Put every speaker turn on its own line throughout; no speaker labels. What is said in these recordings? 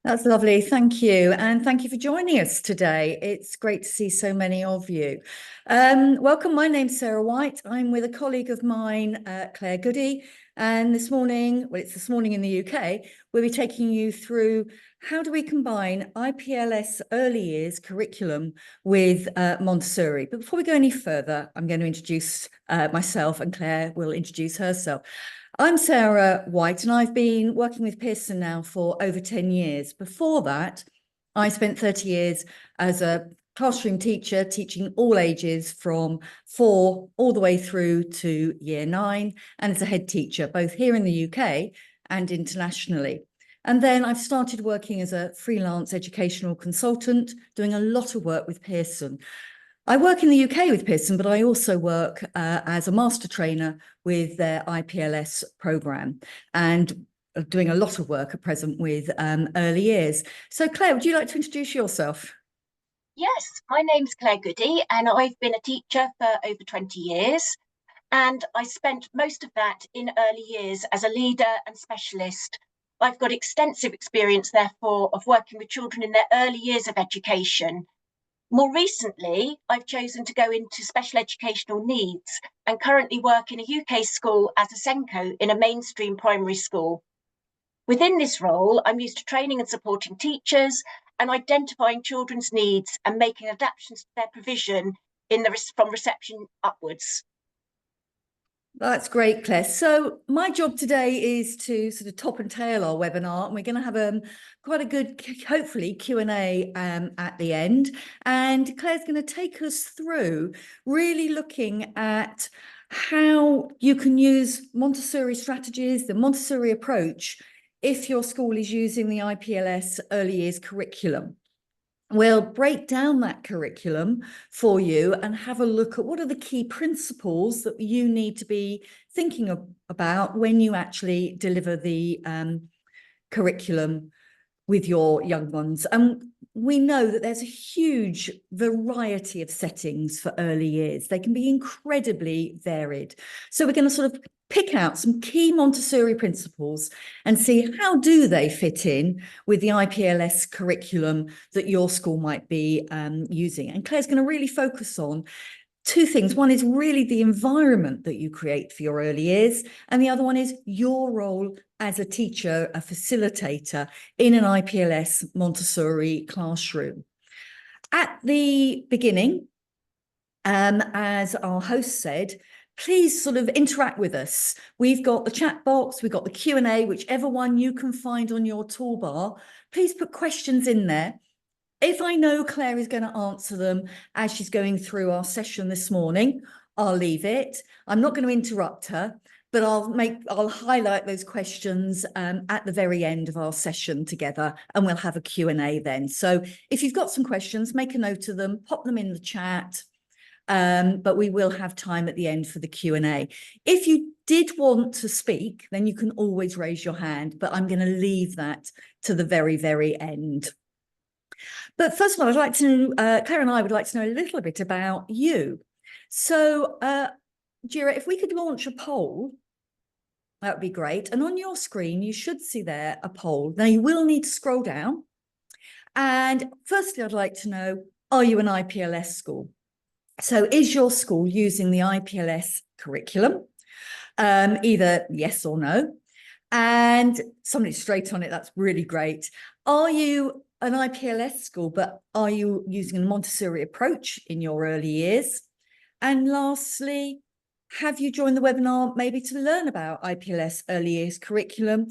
That's lovely. Thank you. And thank you for joining us today. It's great to see so many of you. Welcome. My name's Sarah White. I'm with a colleague of mine, Claire Goody. And this morning, well, it's this morning in the UK, we'll be taking you through how do we combine IPLS early years curriculum with Montessori. But before we go any further, I'm going to introduce myself, and Claire will introduce herself. I'm Sarah White, and I've been working with Pearson now for over 10 years. Before that, I spent 30 years as a classroom teacher, teaching all ages from 4 all the way through to year 9, and as a head teacher, both here in the UK and internationally. And then I've started working as a freelance educational consultant, doing a lot of work with Pearson. I work in the UK with Pearson, but I also work as a master trainer with their IPLS programme and doing a lot of work at present with early years. So Claire, would you like to introduce yourself?
Yes, my name's Claire Goody and I've been a teacher for over 20 years. And I spent most of that in early years as a leader and specialist. I've got extensive experience, therefore, of working with children in their early years of education. More recently, I've chosen to go into special educational needs and currently work in a UK school as a Senko in a mainstream primary school. Within this role, I'm used to training and supporting teachers and identifying children's needs and making adaptations to their provision from reception upwards.
That's great, Claire. So my job today is to sort of top and tail our webinar, and we're going to have quite a good, hopefully, Q&A at the end. And Claire's going to take us through really looking at how you can use Montessori strategies, the Montessori approach, if your school is using the IPLS early years curriculum. We'll break down that curriculum for you and have a look at what are the key principles that you need to be thinking about when you actually deliver the curriculum with your young ones. And we know that there's a huge variety of settings for early years. They can be incredibly varied. So we're going to sort of pick out some key Montessori principles and see how do they fit in with the IPLS curriculum that your school might be using. And Claire's going to really focus on two things. One is really the environment that you create for your early years, and the other one is your role as a teacher, a facilitator in an IPLS Montessori classroom. At the beginning, as our host said, please sort of interact with us. We've got the chat box, we've got the Q&A, whichever one you can find on your toolbar. Please put questions in there. If I know Claire is going to answer them as she's going through our session this morning, I'll leave it. I'm not going to interrupt her, but I'll highlight those questions at the very end of our session together, and we'll have a Q&A then. So if you've got some questions, make a note of them, pop them in the chat. But we will have time at the end for the Q&A. If you did want to speak, then you can always raise your hand, but I'm going to leave that to the very, very end. But first of all, I'd like to, Claire and I would like to know a little bit about you. So, Jira, if we could launch a poll, that would be great. And on your screen, you should see there a poll. Now, you will need to scroll down. And firstly, I'd like to know, are you an IPLS school? So is your school using the IPLS curriculum? Either yes or no. And somebody's straight on it, that's really great. Are you an IPLS school, but are you using a Montessori approach in your early years? And lastly, have you joined the webinar maybe to learn about IPLS early years curriculum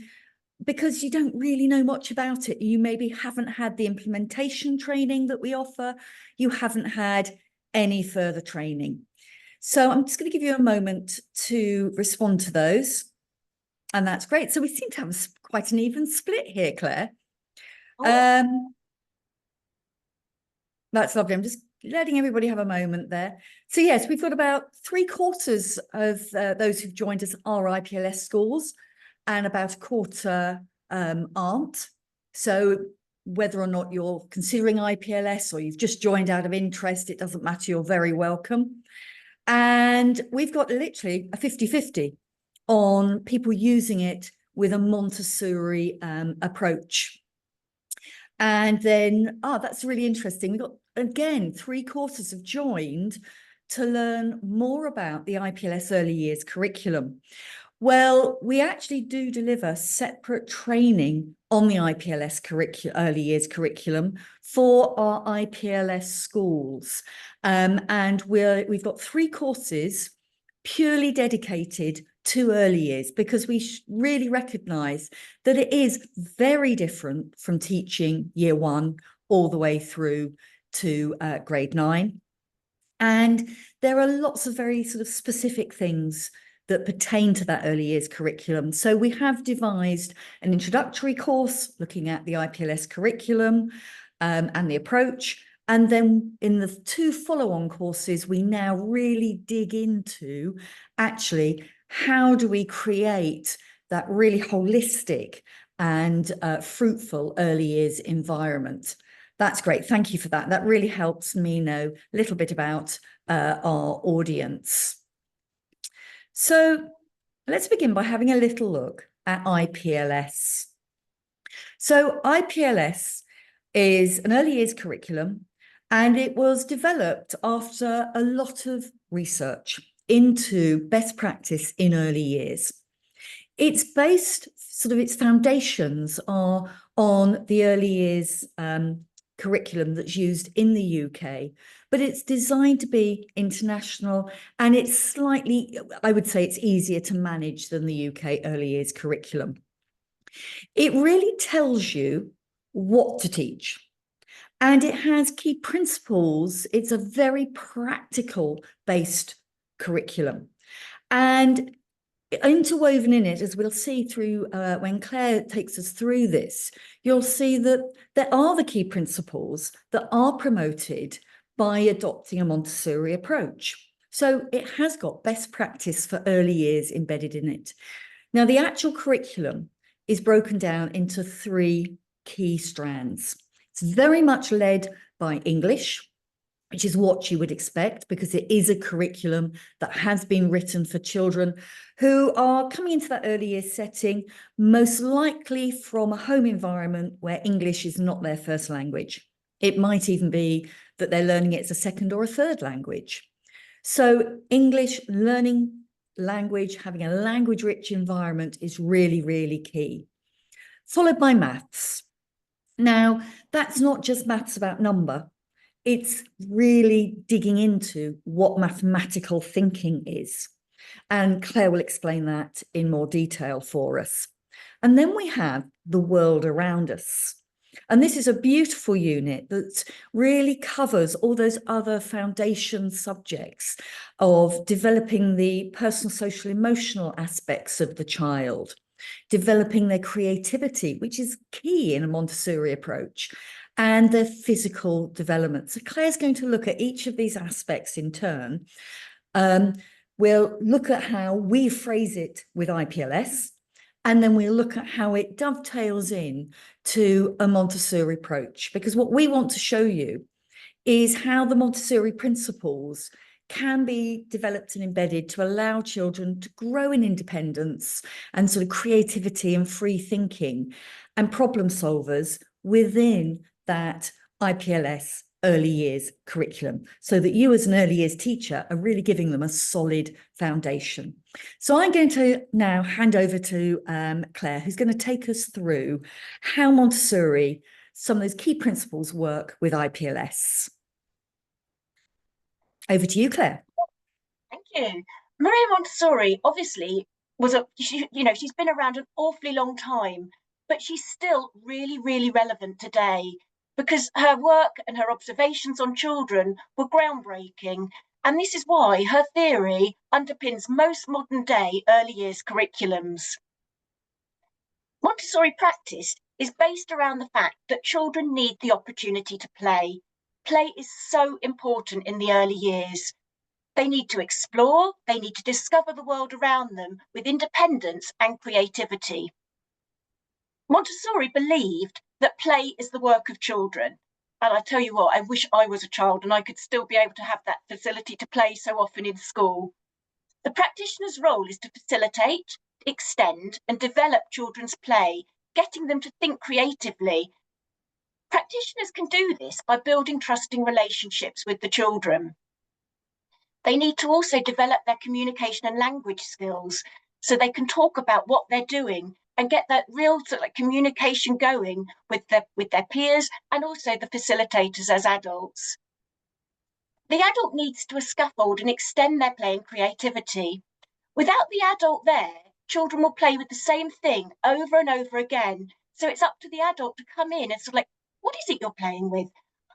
because you don't really know much about it? You maybe haven't had the implementation training that we offer. You haven't had any further training. So I'm just going to give you a moment to respond to those. And that's great. So we seem to have quite an even split here, Claire. Oh. That's lovely. I'm just letting everybody have a moment there. So yes, we've got about 3/4 of those who've joined us are IPLS schools, and about a quarter aren't. So whether or not you're considering IPLS or you've just joined out of interest, it doesn't matter, you're very welcome. And we've got literally a 50-50 on people using it with a Montessori approach. And then, that's really interesting. We've got, again, 3 courses have joined to learn more about the IPLS early years curriculum. Well, we actually do deliver separate training on the IPLS early years curriculum for our IPLS schools. And we've got 3 courses purely dedicated to early years, because we really recognise that it is very different from teaching year 1 all the way through to grade 9. And there are lots of very sort of specific things that pertain to that early years curriculum. So we have devised an introductory course looking at the IPLS curriculum and the approach. And then in the 2 follow-on courses, we now really dig into actually how do we create that really holistic and fruitful early years environment. That's great. Thank you for that. That really helps me know a little bit about our audience. So let's begin by having a little look at IPLS. So IPLS is an early years curriculum, and it was developed after a lot of research into best practice in early years. It's based, sort of its foundations are on the early years curriculum that's used in the UK, but it's designed to be international, and it's slightly, I would say it's easier to manage than the UK early years curriculum. It really tells you what to teach, and it has key principles. It's a very practical based curriculum, and interwoven in it, as we'll see through when Claire takes us through this, you'll see that there are the key principles that are promoted by adopting a Montessori approach. So it has got best practice for early years embedded in it. Now, the actual curriculum is broken down into 3 key strands. It's very much led by English, which is what you would expect, because it is a curriculum that has been written for children who are coming into that early years setting, most likely from a home environment where English is not their first language. It might even be that they're learning it as a second or a third language. So English, learning language, having a language-rich environment is really, really key. Followed by maths. Now, that's not just maths about number. It's really digging into what mathematical thinking is. And Claire will explain that in more detail for us. And then we have the world around us. And this is a beautiful unit that really covers all those other foundation subjects of developing the personal, social, emotional aspects of the child, developing their creativity, which is key in a Montessori approach, and their physical development. So Claire's going to look at each of these aspects in turn. We'll look at how we phrase it with IPLS, and then we'll look at how it dovetails in to a Montessori approach, because what we want to show you is how the Montessori principles can be developed and embedded to allow children to grow in independence and sort of creativity and free thinking and problem solvers within that IPLS early years curriculum, so that you as an early years teacher are really giving them a solid foundation. So I'm going to now hand over to Claire, who's going to take us through how Montessori, some of those key principles, work with IPLS. Over to you, Claire.
Thank you. Maria Montessori obviously she's been around an awfully long time, but she's still really, really relevant today, because her work and her observations on children were groundbreaking. And this is why her theory underpins most modern day early years curriculums. Montessori practice is based around the fact that children need the opportunity to play. Play is so important in the early years. They need to explore, they need to discover the world around them with independence and creativity. Montessori believed that play is the work of children. And I tell you what, I wish I was a child and I could still be able to have that facility to play so often in school. The practitioner's role is to facilitate, extend, and develop children's play, getting them to think creatively, Practitioners can do this by building trusting relationships with the children. They need to also develop their communication and language skills so they can talk about what they're doing and get that real sort of like communication going with their peers and also the facilitators as adults. The adult needs to scaffold and extend their play and creativity. Without the adult there, children will play with the same thing over and over again. So it's up to the adult to come in and sort of like, what is it you're playing with?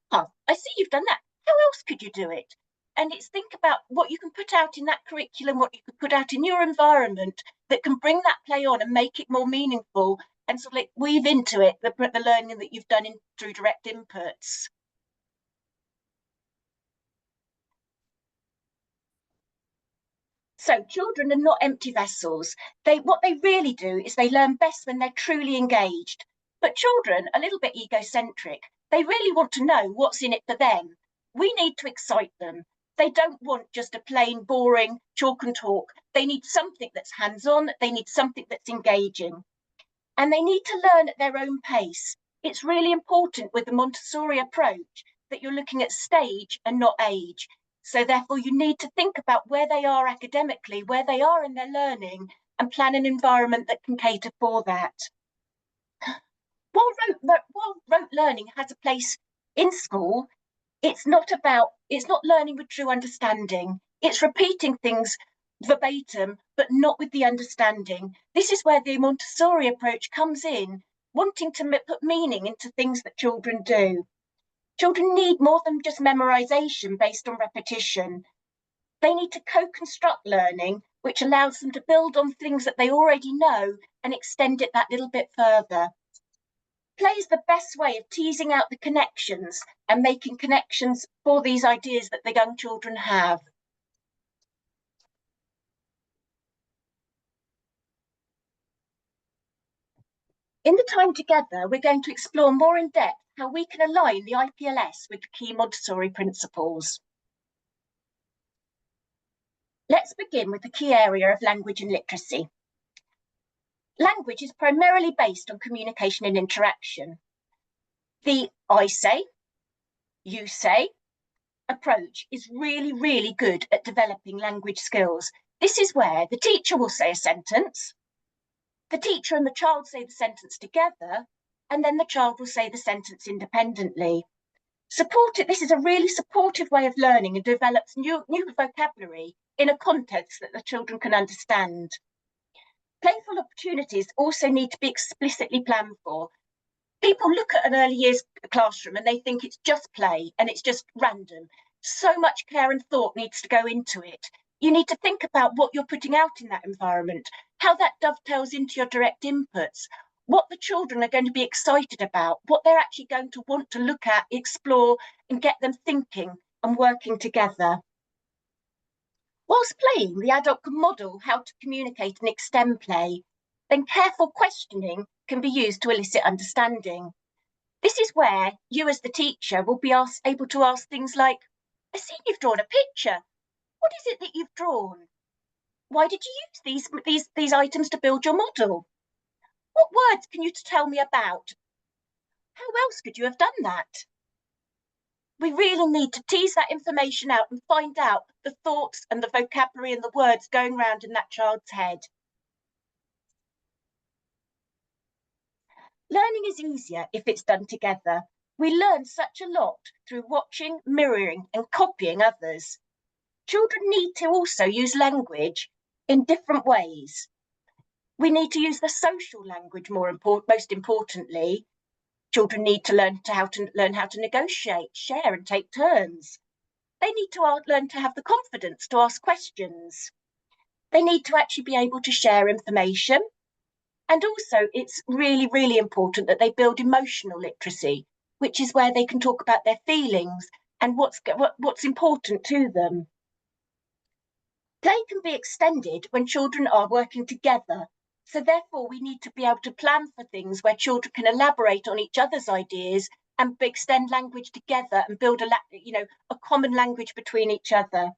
Oh, I see you've done that. How else could you do it? And it's think about what you can put out in that curriculum, what you could put out in your environment that can bring that play on and make it more meaningful and sort of like weave into it the learning that you've done through direct inputs. So children are not empty vessels. What they really do is they learn best when they're truly engaged. But children are a little bit egocentric. They really want to know what's in it for them. We need to excite them. They don't want just a plain, boring chalk and talk. They need something that's hands-on. They need something that's engaging. And they need to learn at their own pace. It's really important with the Montessori approach that you're looking at stage and not age. So therefore, you need to think about where they are academically, where they are in their learning, and plan an environment that can cater for that. While rote learning has a place in school, it's not learning with true understanding. It's repeating things verbatim, but not with the understanding. This is where the Montessori approach comes in, wanting to put meaning into things that children do. Children need more than just memorization based on repetition. They need to co-construct learning, which allows them to build on things that they already know and extend it that little bit further. Play is the best way of teasing out the connections and making connections for these ideas that the young children have. In the time together, we're going to explore more in depth how we can align the IPLS with the key Montessori principles. Let's begin with the key area of language and literacy. Language is primarily based on communication and interaction. The I say, you say approach is really, really good at developing language skills. This is where the teacher will say a sentence, the teacher and the child say the sentence together, and then the child will say the sentence independently. This is a really supportive way of learning and develops new vocabulary in a context that the children can understand. Playful opportunities also need to be explicitly planned for. People look at an early years classroom and they think it's just play and it's just random. So much care and thought needs to go into it. You need to think about what you're putting out in that environment, how that dovetails into your direct inputs, what the children are going to be excited about, what they're actually going to want to look at, explore, and get them thinking and working together. Whilst playing, the adult can model how to communicate and extend play. Then careful questioning can be used to elicit understanding. This is where you as the teacher will be able to ask things like, I see you've drawn a picture. What is it that you've drawn? Why did you use these items to build your model? What words can you tell me about? How else could you have done that? We really need to tease that information out and find out the thoughts and the vocabulary and the words going around in that child's head. Learning is easier if it's done together. We learn such a lot through watching, mirroring, and copying others. Children need to also use language in different ways. We need to use the social language most importantly. Children need to learn how to negotiate, share, and take turns. They need to learn to have the confidence to ask questions. They need to actually be able to share information. And also, it's really, really important that they build emotional literacy, which is where they can talk about their feelings and what's important to them. Play can be extended when children are working together. So therefore, we need to be able to plan for things where children can elaborate on each other's ideas and extend language together and build a common language between each other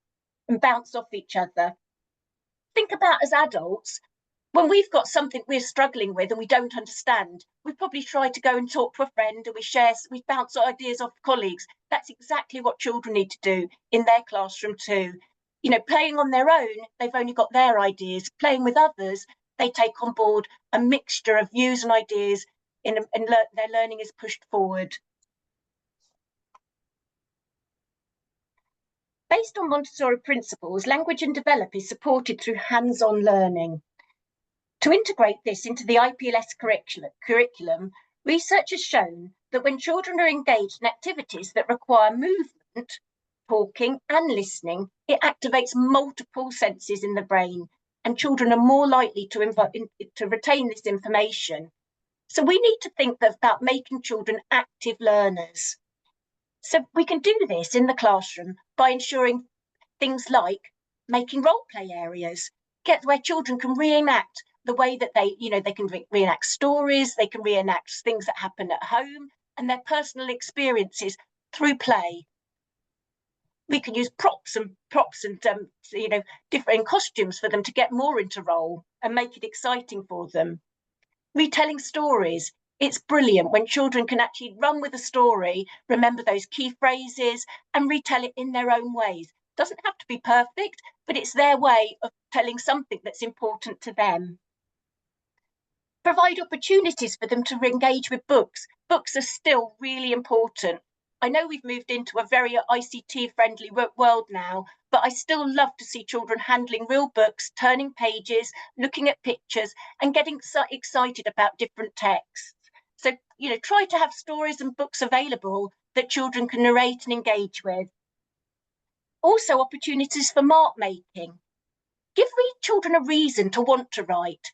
and bounce off each other. Think about as adults, When we've got something we're struggling with and we don't understand, we probably try to go and talk to a friend, and we bounce ideas off colleagues. That's exactly what children need to do in their classroom too. Playing on their own, they've only got their ideas. Playing with others, they take on board a mixture of views and ideas, and their learning is pushed forward. Based on Montessori principles, language and develop is supported through hands-on learning. To integrate this into the IPLS curriculum, research has shown that when children are engaged in activities that require movement, talking and listening, it activates multiple senses in the brain, and children are more likely to retain this information. So we need to think about making children active learners. So we can do this in the classroom by ensuring things like making role play areas, where children can reenact the way that they can reenact stories, they can reenact things that happen at home and their personal experiences through play. We can use props and different costumes for them to get more into role and make it exciting for them. Retelling stories. It's brilliant when children can actually run with a story, remember those key phrases, and retell it in their own ways. Doesn't have to be perfect, but it's their way of telling something that's important to them. Provide opportunities for them to engage with books. Books are still really important. I know we've moved into a very ICT-friendly world now, but I still love to see children handling real books, turning pages, looking at pictures, and getting so excited about different texts. So, try to have stories and books available that children can narrate and engage with. Also, opportunities for mark making. Give children a reason to want to write.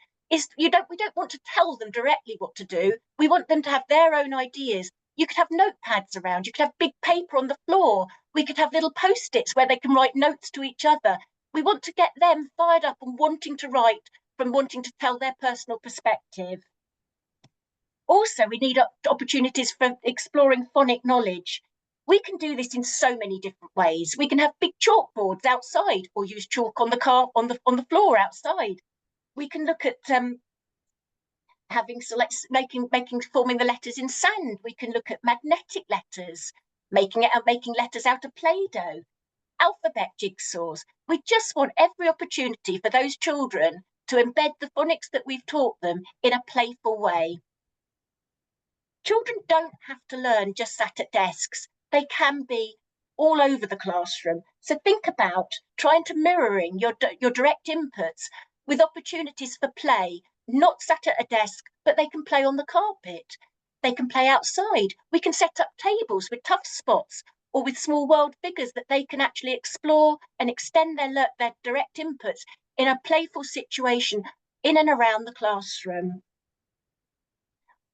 We don't want to tell them directly what to do. We want them to have their own ideas. You could have notepads around. You could have big paper on the floor. We could have little post-its where they can write notes to each other. We want to get them fired up and wanting to write, from wanting to tell their personal perspective. Also, we need opportunities for exploring phonic knowledge. We can do this in so many different ways. We can have big chalkboards outside, or use chalk on the floor outside. We can look at forming the letters in sand. We can look at magnetic letters, making letters out of Play-Doh, alphabet jigsaws. We just want every opportunity for those children to embed the phonics that we've taught them in a playful way. Children don't have to learn just sat at desks. They can be all over the classroom. So think about trying to mirroring your direct inputs with opportunities for play, not sat at a desk, but they can play on the carpet. They can play outside. We can set up tables with tough spots or with small world figures that they can actually explore and extend their direct inputs in a playful situation in and around the classroom.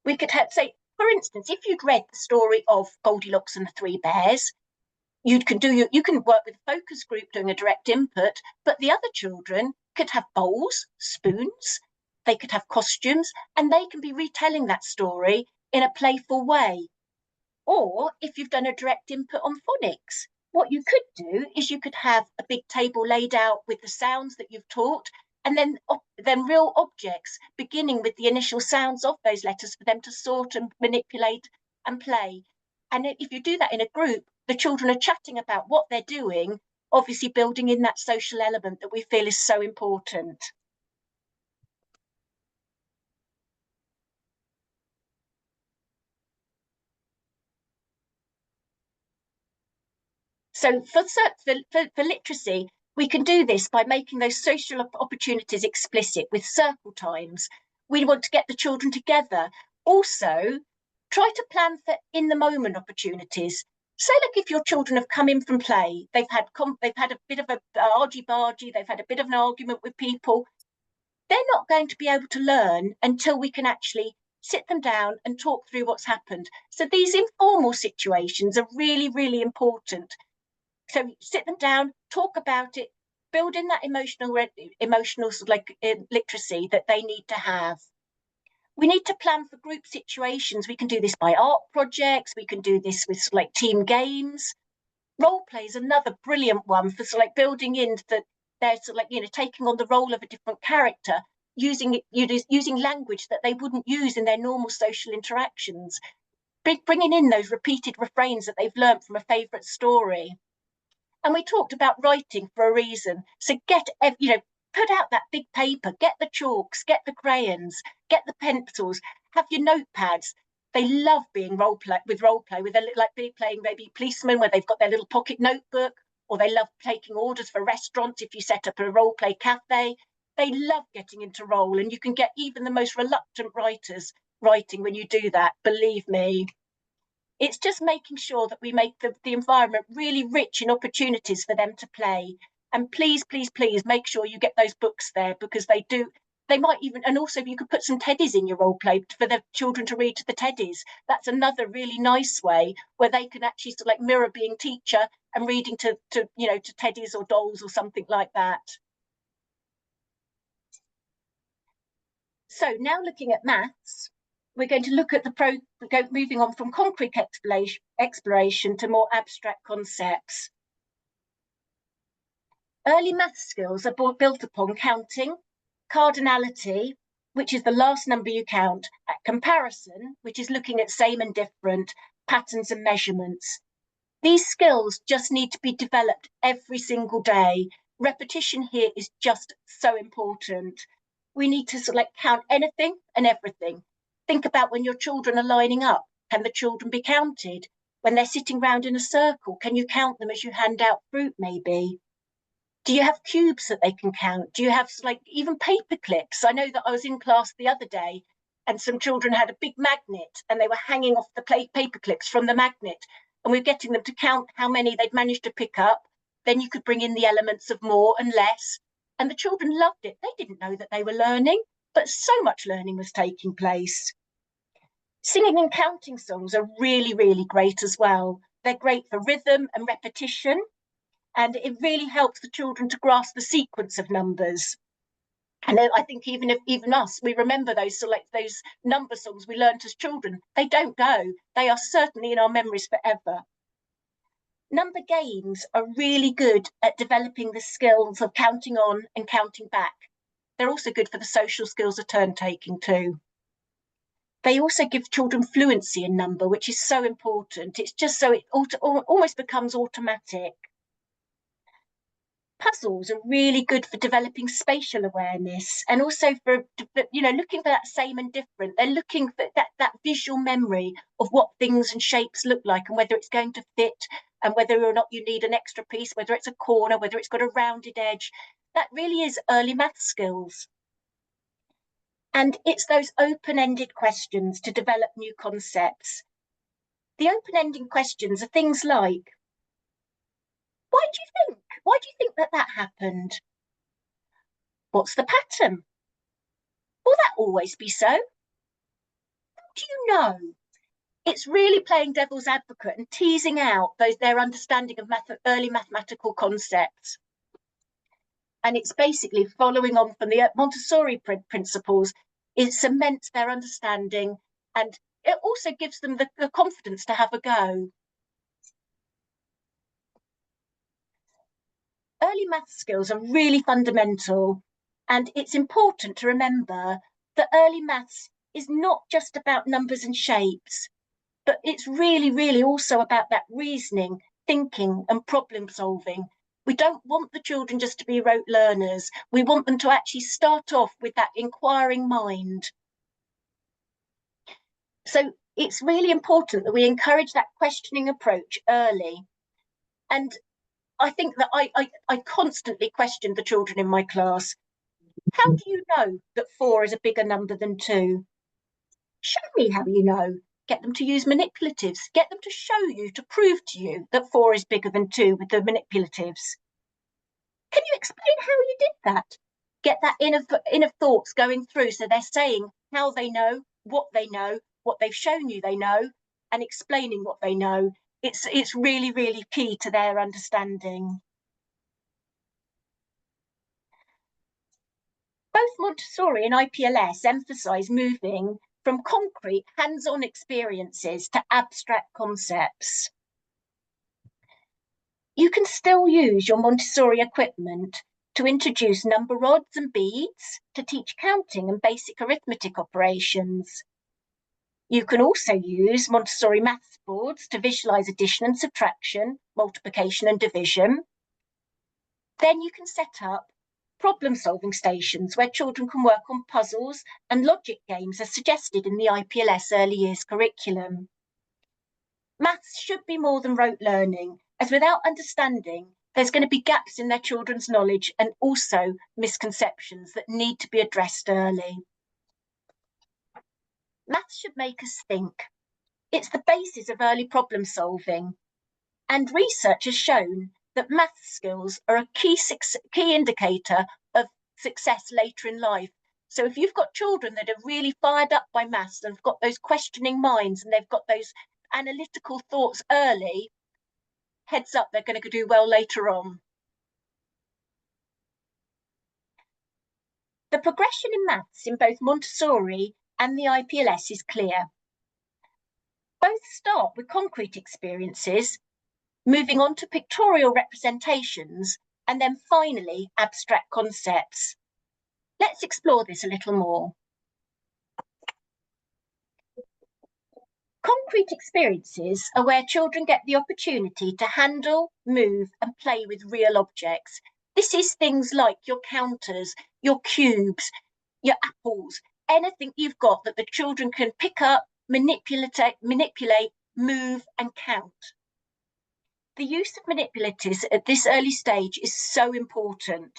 We could say, for instance, if you'd read the story of Goldilocks and the Three Bears, you can work with a focus group doing a direct input, but the other children could have bowls, spoons, they could have costumes, and they can be retelling that story in a playful way. Or if you've done a direct input on phonics, what you could do is you could have a big table laid out with the sounds that you've taught, and then real objects beginning with the initial sounds of those letters for them to sort and manipulate and play. And if you do that in a group, the children are chatting about what they're doing, obviously building in that social element that we feel is so important. So for literacy, we can do this by making those social opportunities explicit with circle times. We want to get the children together. Also, try to plan for in the moment opportunities. Say, like, if your children have come in from play, they've had a bit of a argy-bargy, they've had a bit of an argument with people. They're not going to be able to learn until we can actually sit them down and talk through what's happened. So these informal situations are really, really important. So sit them down, talk about it, build in that emotional literacy that they need to have. We need to plan for group situations. We can do this by art projects. We can do this with team games. Role play is another brilliant one for building in that they're taking on the role of a different character, using language that they wouldn't use in their normal social interactions, bringing in those repeated refrains that they've learnt from a favourite story. And we talked about writing for a reason. So put out that big paper, get the chalks, get the crayons, get the pencils, have your notepads. They love being role play, with like playing maybe policemen where they've got their little pocket notebook, or they love taking orders for restaurants if you set up a role play cafe. They love getting into role, and you can get even the most reluctant writers writing when you do that, believe me. It's just making sure that we make the environment really rich in opportunities for them to play. And please, please, please make sure you get those books there, because they might even, and also if you could put some teddies in your role play for the children to read to the teddies. That's another really nice way where they can actually sort of like mirror being teacher and reading to teddies or dolls or something like that. So now looking at maths, we're going to look at moving on from concrete exploration to more abstract concepts. Early math skills are built upon counting, cardinality, which is the last number you count, at comparison, which is looking at same and different, patterns and measurements. These skills just need to be developed every single day. Repetition here is just so important. We need to count anything and everything. Think about when your children are lining up. Can the children be counted? When they're sitting round in a circle, can you count them as you hand out fruit maybe? Do you have cubes that they can count? Do you have even paper clips? I know that I was in class the other day and some children had a big magnet and they were hanging off the paper clips from the magnet, and we were getting them to count how many they'd managed to pick up. Then you could bring in the elements of more and less. And the children loved it. They didn't know that they were learning, but so much learning was taking place. Singing and counting songs are really, really great as well. They're great for rhythm and repetition, and it really helps the children to grasp the sequence of numbers. And then I think even us, we remember those number songs we learned as children. They don't go. They are certainly in our memories forever. Number games are really good at developing the skills of counting on and counting back. They're also good for the social skills of turn taking too. They also give children fluency in number, which is so important. It's just so it almost becomes automatic. Puzzles are really good for developing spatial awareness, and also for looking for that same and different. They're looking for that visual memory of what things and shapes look like, and whether it's going to fit, and whether or not you need an extra piece, whether it's a corner, whether it's got a rounded edge. That really is early math skills. And it's those open-ended questions to develop new concepts. The open-ended questions are things like, why do you think? Why do you think that happened? What's the pattern? Will that always be so? How do you know? It's really playing devil's advocate and teasing out their understanding of early mathematical concepts. And it's basically following on from the Montessori principles. It cements their understanding, and it also gives them the confidence to have a go. Early math skills are really fundamental, and it's important to remember that early maths is not just about numbers and shapes, but it's really, really also about that reasoning, thinking and problem solving. We don't want the children just to be rote learners. We want them to actually start off with that inquiring mind. So it's really important that we encourage that questioning approach early. And I think that I constantly questioned the children in my class. How do you know that 4 is a bigger number than 2? Show me how you know. Get them to use manipulatives. Get them to show you, to prove to you that 4 is bigger than 2 with the manipulatives. Can you explain how you did that? Get that inner thoughts going through, so they're saying how they know, what they've shown you they know, and explaining what they know. It's really, really key to their understanding. Both Montessori and IPLS emphasise moving from concrete, hands-on experiences to abstract concepts. You can still use your Montessori equipment to introduce number rods and beads to teach counting and basic arithmetic operations. You can also use Montessori maths boards to visualise addition and subtraction, multiplication and division. Then you can set up problem-solving stations where children can work on puzzles and logic games as suggested in the IPLS early years curriculum. Maths should be more than rote learning, as without understanding, there's going to be gaps in their children's knowledge and also misconceptions that need to be addressed early. Maths should make us think. It's the basis of early problem solving. And research has shown that maths skills are a key indicator of success later in life. So if you've got children that are really fired up by maths and have got those questioning minds and they've got those analytical thoughts early, heads up, they're going to do well later on. The progression in maths in both Montessori and the IPLS is clear. Both start with concrete experiences, moving on to pictorial representations, and then finally abstract concepts. Let's explore this a little more. Concrete experiences are where children get the opportunity to handle, move, and play with real objects. This is things like your counters, your cubes, your apples, anything you've got that the children can pick up, manipulate, move, and count. The use of manipulators at this early stage is so important.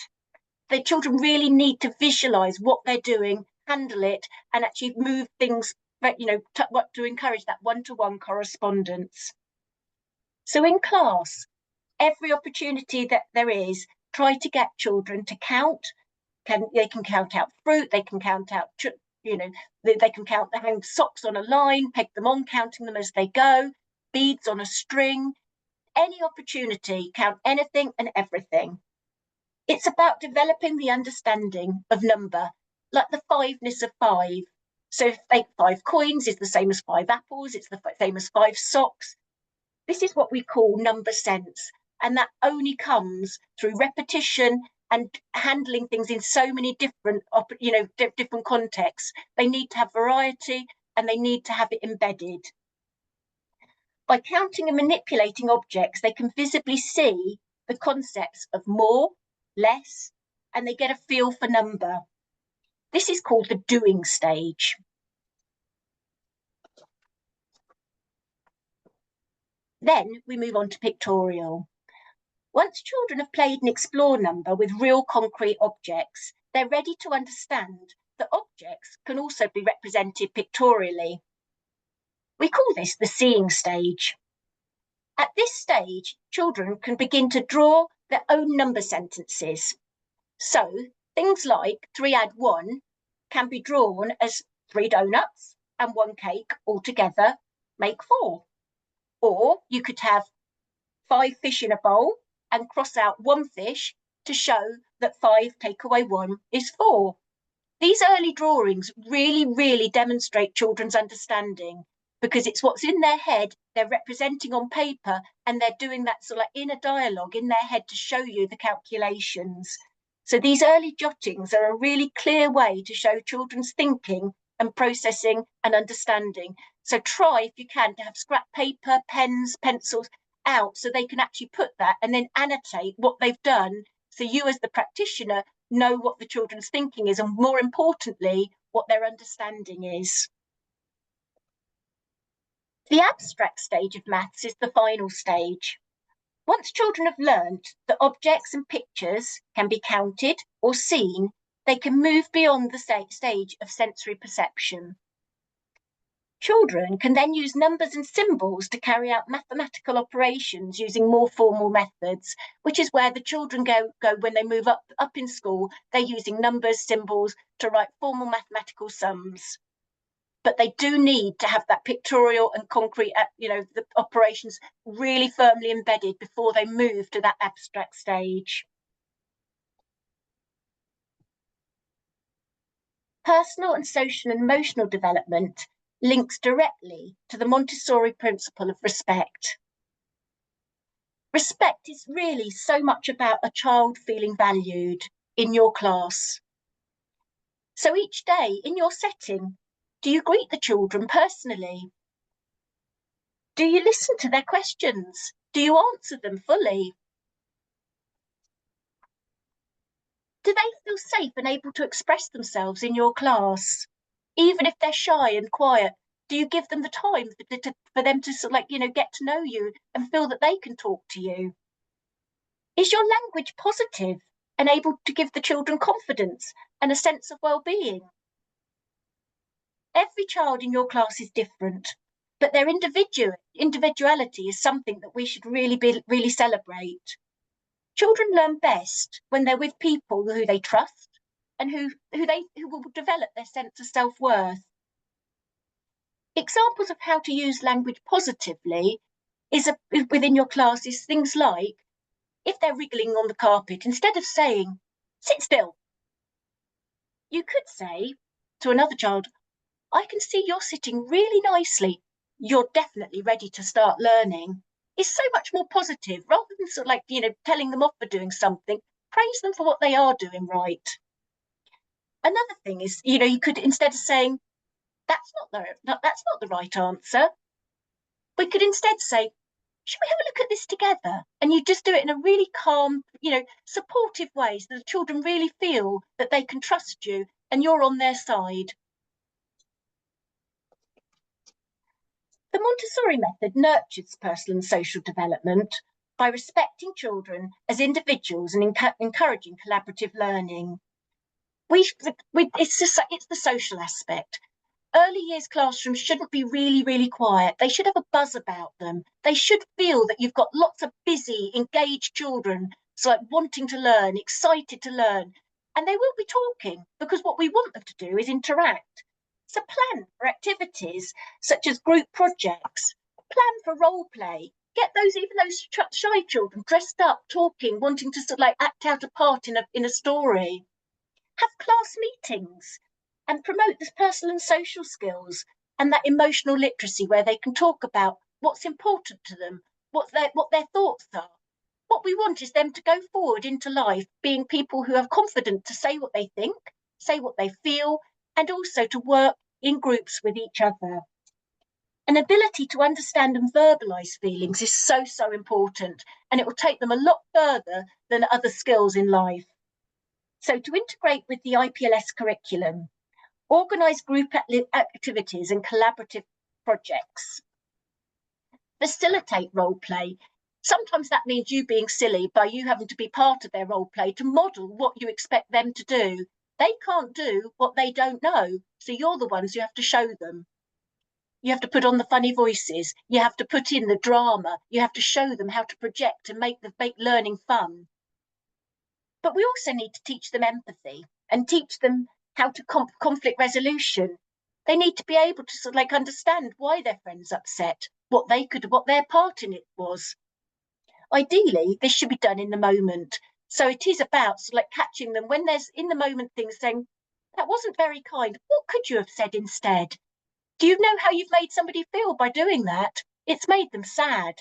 The children really need to visualise what they're doing, handle it, and actually move things, to encourage that one-to-one correspondence. So in class, every opportunity that there is, try to get children to count. They can count out fruit, they can count out, they can count the hang socks on a line, peg them on, counting them as they go, beads on a string. Any opportunity, count anything and everything. It's about developing the understanding of number, like the fiveness of five. So 5 coins is the same as 5 apples, it's the same as 5 socks. This is what we call number sense, and that only comes through repetition and handling things in so many different, different contexts. They need to have variety and they need to have it embedded. By counting and manipulating objects, they can visibly see the concepts of more, less, and they get a feel for number. This is called the doing stage. Then we move on to pictorial. Once children have played and explored number with real concrete objects, they're ready to understand that objects can also be represented pictorially. We call this the seeing stage. At this stage, children can begin to draw their own number sentences. So things like 3 add 1 can be drawn as 3 donuts and 1 cake all together make 4. Or you could have 5 fish in a bowl and cross out 1 fish to show that 5 take away 1 is 4. These early drawings really demonstrate children's understanding, because it's what's in their head they're representing on paper, and they're doing that sort of inner dialogue in their head to show you the calculations. So these early jottings are a really clear way to show children's thinking and processing and understanding. So try, if you can, to have scrap paper, pens, pencils out so they can actually put that and then annotate what they've done, so you as the practitioner know what the children's thinking is, and more importantly, what their understanding is. The abstract stage of maths is the final stage. Once children have learned that objects and pictures can be counted or seen, they can move beyond the stage of sensory perception. Children can then use numbers and symbols to carry out mathematical operations using more formal methods, which is where the children go when they move up in school. They're using numbers, symbols to write formal mathematical sums. But they do need to have that pictorial and concrete, the operations really firmly embedded before they move to that abstract stage. Personal and social and emotional development links directly to the Montessori principle of respect. Respect is really so much about a child feeling valued in your class. So each day in your setting, do you greet the children personally? Do you listen to their questions? Do you answer them fully? Do they feel safe and able to express themselves in your class? Even if they're shy and quiet, do you give them the time for them to sort of like, get to know you and feel that they can talk to you? Is your language positive and able to give the children confidence and a sense of well-being? Every child in your class is different, but their individuality is something that we should really celebrate. Children learn best when they're with people who they trust and who will develop their sense of self-worth. Examples of how to use language positively within your class is things like, if they're wriggling on the carpet, instead of saying, "Sit still," you could say to another child, "I can see you're sitting really nicely. You're definitely ready to start learning." Is so much more positive rather than sort of like, telling them off for doing something. Praise them for what they are doing right. Another thing is, you could, instead of saying, that's not the right answer, we could instead say, should we have a look at this together? And you just do it in a really calm, supportive way so the children really feel that they can trust you and you're on their side. The Montessori method nurtures personal and social development by respecting children as individuals and encouraging collaborative learning. It's the social aspect. Early years classrooms shouldn't be really quiet. They should have a buzz about them. They should feel that you've got lots of busy, engaged children, so like wanting to learn, excited to learn. And they will be talking because what we want them to do is interact. So plan for activities such as group projects, plan for role play, get even those shy children dressed up, talking, wanting to sort of like act out a part in a story. Have class meetings and promote this personal and social skills and that emotional literacy where they can talk about what's important to them, what their thoughts are. What we want is them to go forward into life being people who are confident to say what they think, say what they feel, and also to work in groups with each other. An ability to understand and verbalise feelings is so important, and it will take them a lot further than other skills in life. So to integrate with the IPLS curriculum, organise group activities and collaborative projects, facilitate role play. Sometimes that means you being silly by you having to be part of their role play to model what you expect them to do. They can't do what they don't know, so you're the ones who have to show them. You have to put on the funny voices, you have to put in the drama, you have to show them how to project and make learning fun. But we also need to teach them empathy and teach them how to conflict resolution. They need to be able to sort of like understand why their friend's upset, what their part in it was. Ideally, this should be done in the moment. So it is about sort of like catching them when there's in the moment things saying, that wasn't very kind. What could you have said instead? Do you know how you've made somebody feel by doing that? It's made them sad.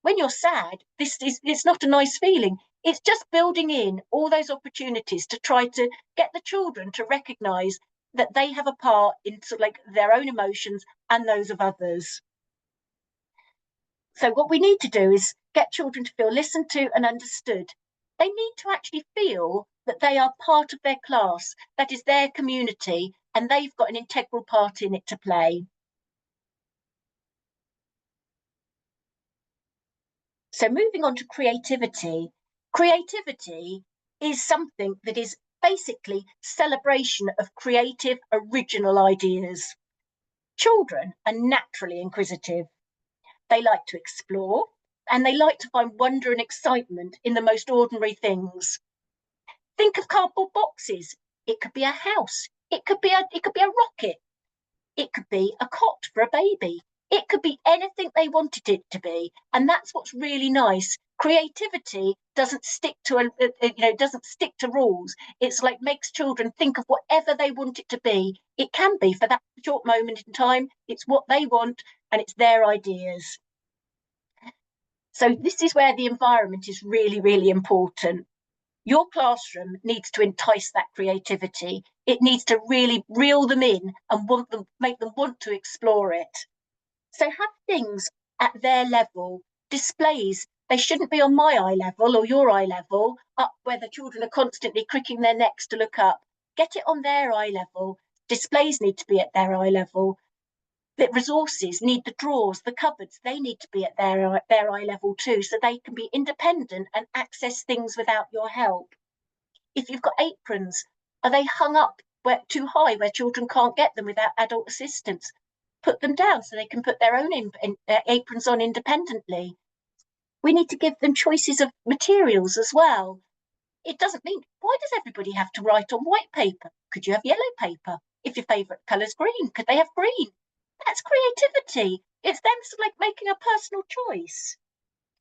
When you're sad, it's not a nice feeling. It's just building in all those opportunities to try to get the children to recognise that they have a part in sort of like their own emotions and those of others. So what we need to do is get children to feel listened to and understood. They need to actually feel that they are part of their class, that is their community, and they've got an integral part in it to play. So moving on to creativity. Creativity is something that is basically celebration of creative, original ideas. Children are naturally inquisitive. They like to explore and they like to find wonder and excitement in the most ordinary things. Think of cardboard boxes. It could be a house. It could be a rocket. It could be a cot for a baby. It could be anything they wanted it to be, and that's what's really nice. Creativity doesn't stick to doesn't stick to rules. It's like makes children think of whatever they want it to be. It can be for that short moment in time. It's what they want, and it's their ideas. So this is where the environment is really, really important. Your classroom needs to entice that creativity. It needs to really reel them in and make them want to explore it. So have things at their level, displays. They shouldn't be on my eye level or your eye level, up where the children are constantly cricking their necks to look up. Get it on their eye level. Displays need to be at their eye level. The resources need the drawers, the cupboards, they need to be at their eye level too, so they can be independent and access things without your help. If you've got aprons, are they hung up too high where children can't get them without adult assistance? Put them down so they can put their own aprons on independently. We need to give them choices of materials as well. It doesn't mean, why does everybody have to write on white paper? Could you have yellow paper? If your favourite colour's green, could they have green? That's creativity. It's them sort of like making a personal choice.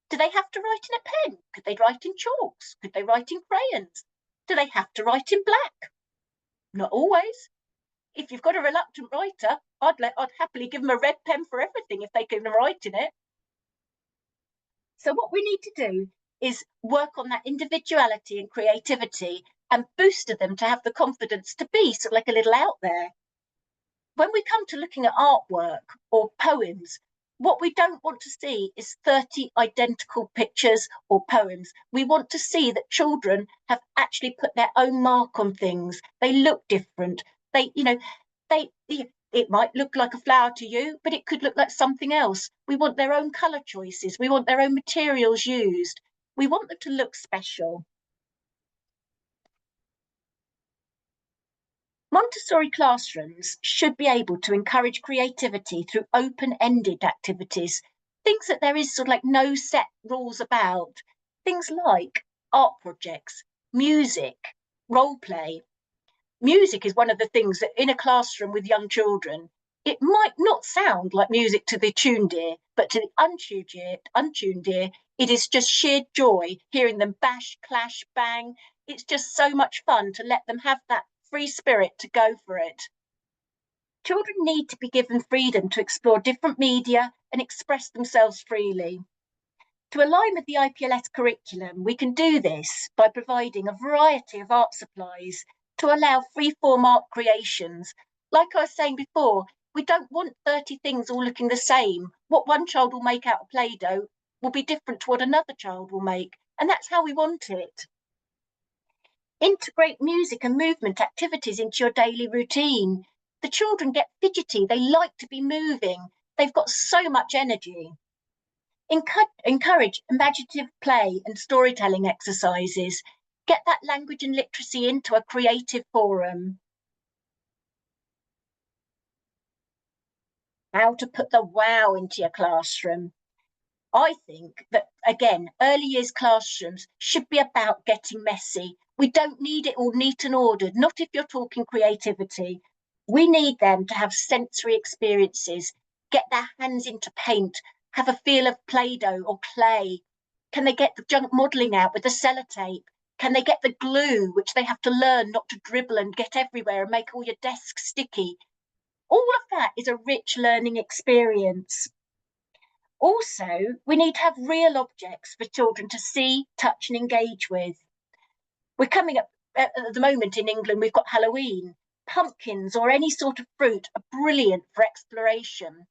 Do they have to write in a pen? Could they write in chalks? Could they write in crayons? Do they have to write in black? Not always. If you've got a reluctant writer, I'd happily give them a red pen for everything if they can write in it. So what we need to do is work on that individuality and creativity and booster them to have the confidence to be sort of like a little out there. When we come to looking at artwork or poems, what we don't want to see is 30 identical pictures or poems. We want to see that children have actually put their own mark on things. They look different. It might look like a flower to you, but it could look like something else. We want their own colour choices. We want their own materials used. We want them to look special. Montessori classrooms should be able to encourage creativity through open-ended activities, things that there is sort of like no set rules about, things like art projects, music, role play. Music is one of the things that in a classroom with young children, it might not sound like music to the tuned ear, but to the untuned ear, it is just sheer joy hearing them bash, clash, bang. It's just so much fun to let them have that free spirit to go for it. Children need to be given freedom to explore different media and express themselves freely. To align with the IPLS curriculum, we can do this by providing a variety of art supplies to allow free-form art creations. Like I was saying before, we don't want 30 things all looking the same. What one child will make out of Play-Doh will be different to what another child will make, and that's how we want it. Integrate music and movement activities into your daily routine. The children get fidgety, they like to be moving, they've got so much energy. Encourage imaginative play and storytelling exercises. Get that language and literacy into a creative forum. How to put the wow into your classroom. I think that, again, early years classrooms should be about getting messy. We don't need it all neat and ordered, not if you're talking creativity. We need them to have sensory experiences, get their hands into paint, have a feel of Play-Doh or clay. Can they get the junk modelling out with the sellotape? Can they get the glue, which they have to learn not to dribble and get everywhere and make all your desks sticky? All of that is a rich learning experience. Also, we need to have real objects for children to see, touch and engage with. We're coming up at the moment in England, we've got Halloween. Pumpkins or any sort of fruit are brilliant for exploration.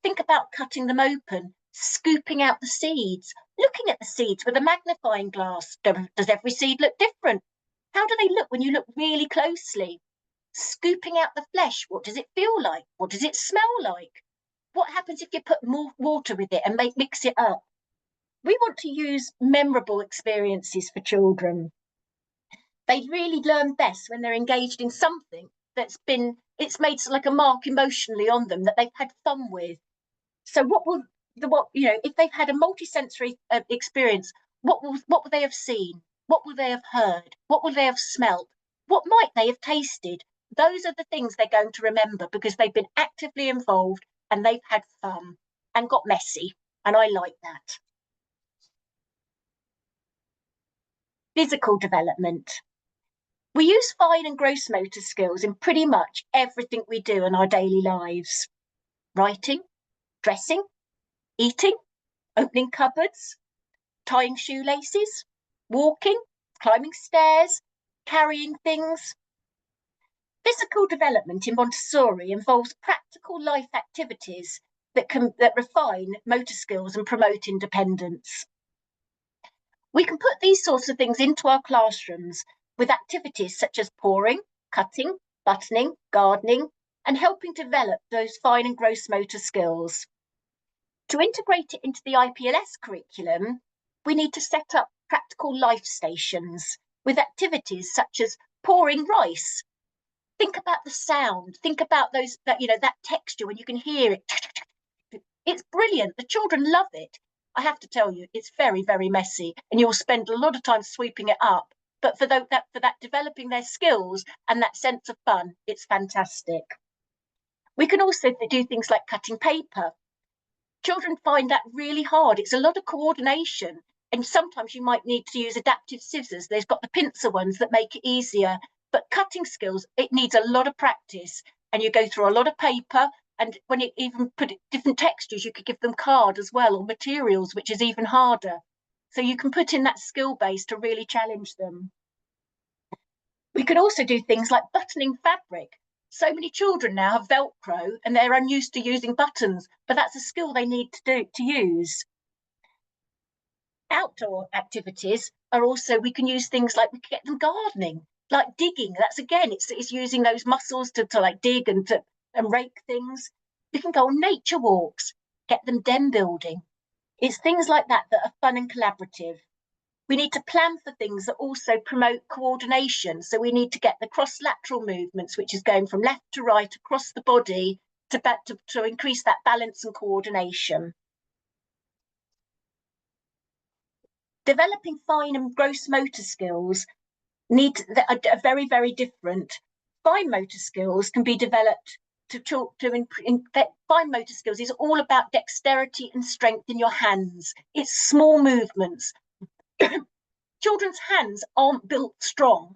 Think about cutting them open, scooping out the seeds, looking at the seeds with a magnifying glass. Does every seed look different? How do they look when you look really closely? Scooping out the flesh, what does it feel like? What does it smell like? What happens if you put more water with it and mix it up? We want to use memorable experiences for children. They really learn best when they're engaged in something it's made like a mark emotionally on them that they've had fun with. So if they've had a multisensory experience, what will they have seen? What will they have heard? What will they have smelt? What might they have tasted? Those are the things they're going to remember because they've been actively involved and they've had fun and got messy. And I like that. Physical development. We use fine and gross motor skills in pretty much everything we do in our daily lives. Writing, dressing, eating, opening cupboards, tying shoelaces, walking, climbing stairs, carrying things. Physical development in Montessori involves practical life activities that refine motor skills and promote independence. We can put these sorts of things into our classrooms with activities such as pouring, cutting, buttoning, gardening, and helping develop those fine and gross motor skills. To integrate it into the IPLS curriculum, we need to set up practical life stations with activities such as pouring rice. Think about the sound, think about that texture when you can hear it. It's brilliant. The children love it. I have to tell you, it's very, very messy, and you'll spend a lot of time sweeping it up. But for that developing their skills and that sense of fun, it's fantastic. We can also do things like cutting paper. Children find that really hard. It's a lot of coordination, and sometimes you might need to use adaptive scissors. There's got the pincer ones that make it easier. But cutting skills, it needs a lot of practice, and you go through a lot of paper. And when you even put different textures, you could give them card as well, or materials, which is even harder. So you can put in that skill base to really challenge them. We can also do things like buttoning fabric. So many children now have Velcro and they're unused to using buttons, but that's a skill they need to use. Outdoor activities are also, we can use things like, we can get them gardening, like digging. That's again, it's using those muscles to like dig and rake things. We can go on nature walks, get them den building. It's things like that that are fun and collaborative. We need to plan for things that also promote coordination. So we need to get the cross-lateral movements, which is going from left to right across the body to increase that balance and coordination. Developing fine and gross motor skills are very, very different. Fine motor skills can be developed fine motor skills is all about dexterity and strength in your hands. It's small movements. Children's hands aren't built strong.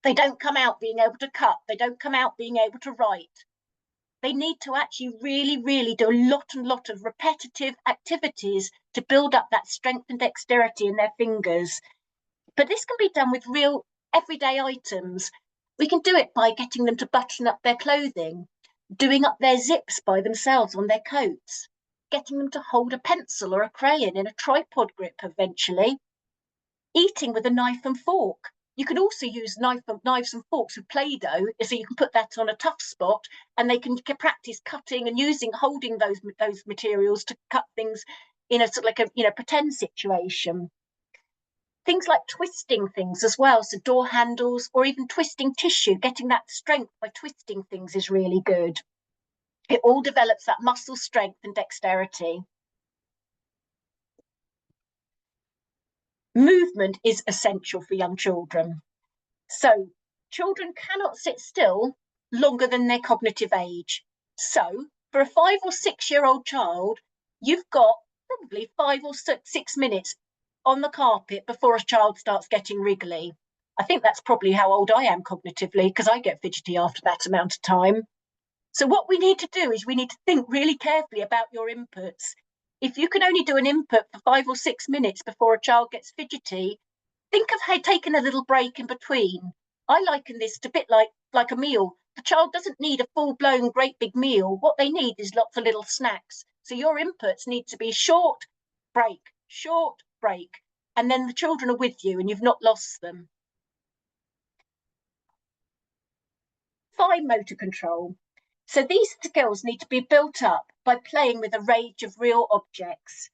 They don't come out being able to cut. They don't come out being able to write. They need to actually really, really do a lot of repetitive activities to build up that strength and dexterity in their fingers. But this can be done with real everyday items. We can do it by getting them to button up their clothing, doing up their zips by themselves on their coats, getting them to hold a pencil or a crayon in a tripod grip eventually, eating with a knife and fork. You can also use knives and forks with Play-Doh, so you can put that on a tough spot and they can practice cutting and holding those materials to cut things in a sort of like a pretend situation. Things like twisting things as well, so door handles or even twisting tissue, getting that strength by twisting things is really good. It all develops that muscle strength and dexterity. Movement is essential for young children. So children cannot sit still longer than their cognitive age. So for a 5 or 6 year old child, you've got probably 5 or 6 minutes on the carpet before a child starts getting wriggly. I think that's probably how old I am cognitively, because I get fidgety after that amount of time. So what we need to do is we need to think really carefully about your inputs. If you can only do an input for 5 or 6 minutes before a child gets fidgety, think of taking a little break in between. I liken this to a bit like a meal. The child doesn't need a full-blown great big meal. What they need is lots of little snacks. So your inputs need to be short break, and then the children are with you and you've not lost them. Fine motor control. So these skills need to be built up by playing with a range of real objects.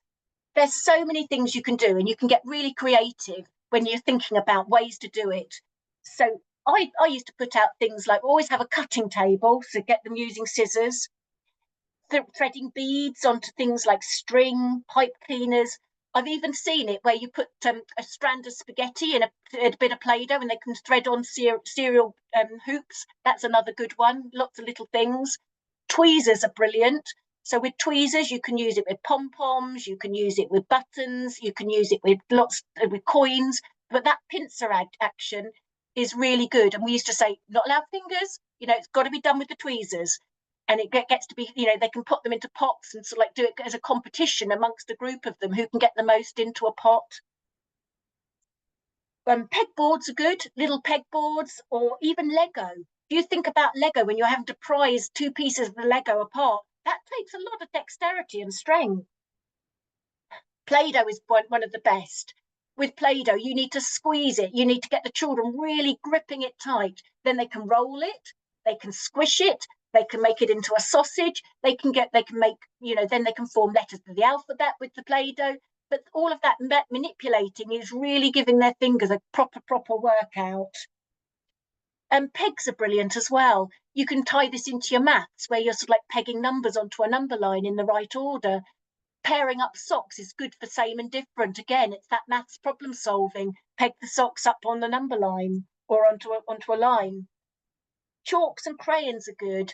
There's so many things you can do, and you can get really creative when you're thinking about ways to do it. So I used to put out things like always have a cutting table, so get them using scissors, threading beads onto things like string, pipe cleaners. I've even seen it where you put a strand of spaghetti in a bit of Play-Doh and they can thread on cereal hoops. That's another good one. Lots of little things. Tweezers are brilliant. So with tweezers, you can use it with pom-poms, you can use it with buttons, you can use it with with coins. But that pincer action is really good. And we used to say, not allowed fingers, it's got to be done with the tweezers. and it gets to be, they can put them into pots and sort of like do it as a competition amongst a group of them who can get the most into a pot. Pegboards are good, little pegboards, or even Lego. Do you think about Lego when you're having to prise two pieces of the Lego apart? That takes a lot of dexterity and strength. Play-Doh is one of the best. With Play-Doh, you need to squeeze it. You need to get the children really gripping it tight. Then they can roll it, they can squish it, they can make it into a sausage, they can make, then they can form letters of the alphabet with the Play-Doh. But all of that manipulating is really giving their fingers a proper workout. And pegs are brilliant as well. You can tie this into your maths, where you're sort of like pegging numbers onto a number line in the right order. Pairing up socks is good for same and different. Again, it's that maths problem solving. Peg the socks up on the number line or onto a line. Chalks and crayons are good.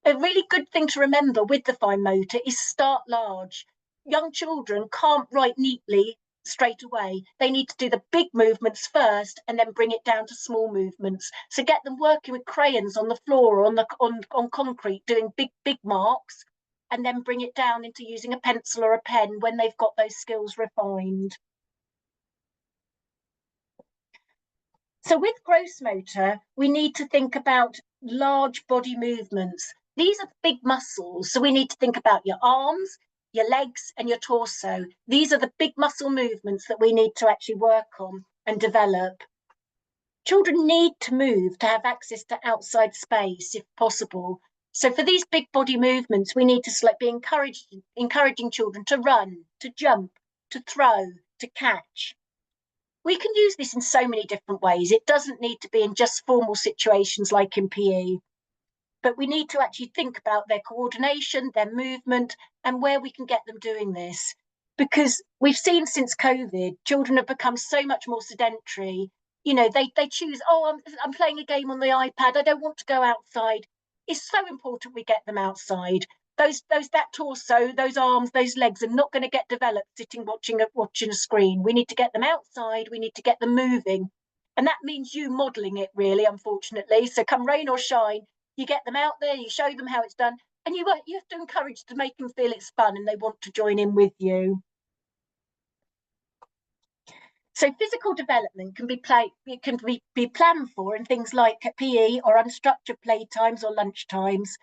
A really good thing to remember with the fine motor is start large. Young children can't write neatly straight away. They need to do the big movements first and then bring it down to small movements. So get them working with crayons on the floor or on concrete, doing big marks, and then bring it down into using a pencil or a pen when they've got those skills refined. So with gross motor, we need to think about large body movements. These are big muscles, so we need to think about your arms, your legs, and your torso. These are the big muscle movements that we need to actually work on and develop. Children need to move to have access to outside space, if possible. So for these big body movements, we need to be encouraging children to run, to jump, to throw, to catch. We can use this in so many different ways. It doesn't need to be in just formal situations like in PE. But we need to actually think about their coordination, their movement, and where we can get them doing this. Because we've seen since COVID, children have become so much more sedentary. They choose, I'm playing a game on the iPad, I don't want to go outside. It's so important we get them outside. That torso, those arms, those legs are not going to get developed sitting watching a screen. We need to get them outside, we need to get them moving. And that means you modelling it, really, unfortunately. So come rain or shine, you get them out there, you show them how it's done, and you have to encourage to make them feel it's fun and they want to join in with you. So physical development can be planned for in things like PE or unstructured playtimes or lunch times.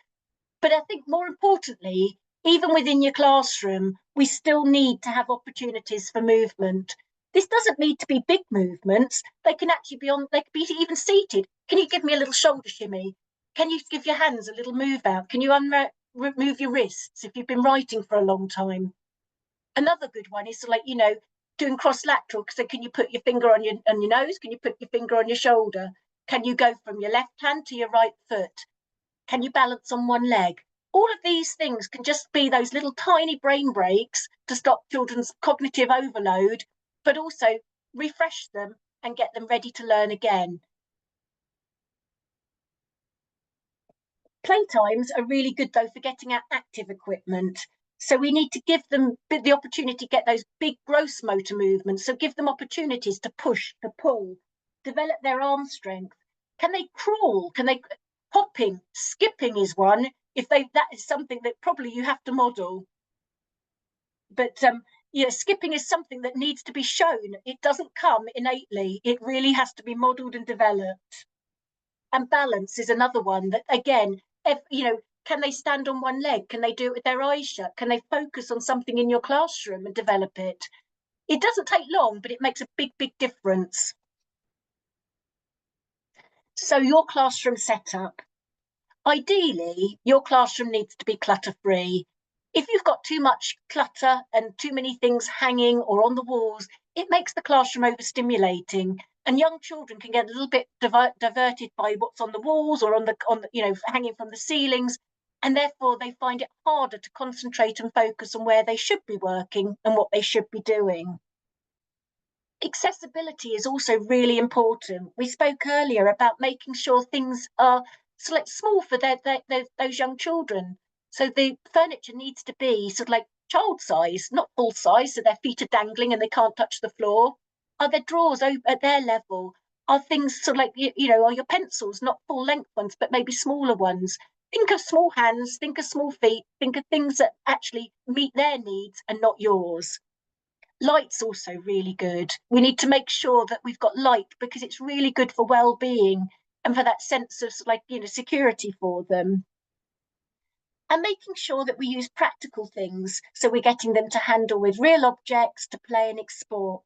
But I think more importantly, even within your classroom, we still need to have opportunities for movement. This doesn't need to be big movements. They can actually they can be even seated. Can you give me a little shoulder shimmy? Can you give your hands a little move out? Can you move your wrists if you've been writing for a long time? Another good one is doing cross-lateral. So can you put your finger on your nose? Can you put your finger on your shoulder? Can you go from your left hand to your right foot? Can you balance on one leg? All of these things can just be those little tiny brain breaks to stop children's cognitive overload, but also refresh them and get them ready to learn again. Playtimes are really good, though, for getting out active equipment. So we need to give them the opportunity to get those big gross motor movements. So give them opportunities to push, to pull, develop their arm strength. Can they crawl? Can they hopping? Skipping is one. That is something that probably you have to model. But skipping is something that needs to be shown. It doesn't come innately. It really has to be modelled and developed. And balance is another one that, again, can they stand on one leg? Can they do it with their eyes shut? Can they focus on something in your classroom and develop it? It doesn't take long, but it makes a big difference. So your classroom setup. Ideally, your classroom needs to be clutter-free. If you've got too much clutter and too many things hanging or on the walls, it makes the classroom overstimulating, and young children can get a little bit diverted by what's on the walls or on the hanging from the ceilings, and therefore they find it harder to concentrate and focus on where they should be working and what they should be doing. Accessibility is also really important. We spoke earlier about making sure things are small for those young children. So the furniture needs to be sort of like child size, not full size, so their feet are dangling and they can't touch the floor. Are there drawers at their level? Are things sort of like, are your pencils not full length ones, but maybe smaller ones? Think of small hands, think of small feet, think of things that actually meet their needs and not yours. Light's also really good. We need to make sure that we've got light because it's really good for well-being and for that sense of security for them. And making sure that we use practical things, so we're getting them to handle with real objects, to play and explore.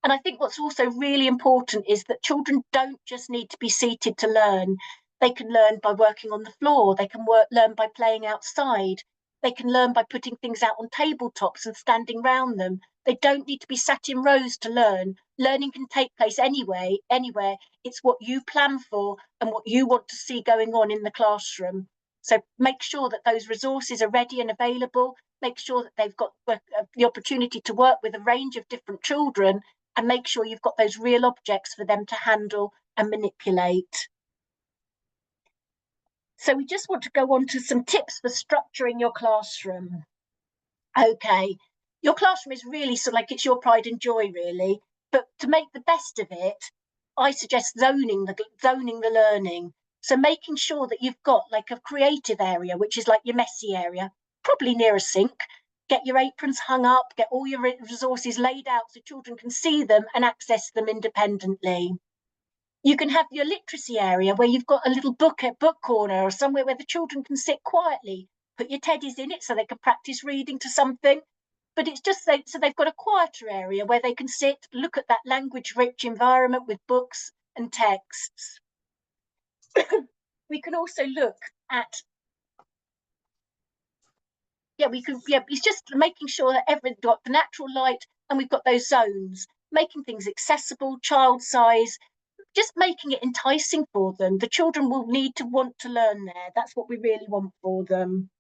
And I think what's also really important is that children don't just need to be seated to learn. They can learn by working on the floor, they can learn by playing outside, they can learn by putting things out on tabletops and standing round them. They don't need to be sat in rows to learn. Learning can take place anywhere. It's what you plan for and what you want to see going on in the classroom. So make sure that those resources are ready and available. Make sure that they've got the opportunity to work with a range of different children, and make sure you've got those real objects for them to handle and manipulate. So we just want to go on to some tips for structuring your classroom. Okay, your classroom is really it's your pride and joy, really. But to make the best of it, I suggest zoning the learning. So making sure that you've got like a creative area, which is like your messy area, probably near a sink. Get your aprons hung up, get all your resources laid out so children can see them and access them independently. You can have your literacy area where you've got a little book corner or somewhere where the children can sit quietly. Put your teddies in it so they can practice reading to something. But it's just so they've got a quieter area where they can sit, look at that language-rich environment with books and texts. We can also look at it's just making sure that everyone's got the natural light and we've got those zones, making things accessible, child size, just making it enticing for them. The children will need to want to learn there. That's what we really want for them.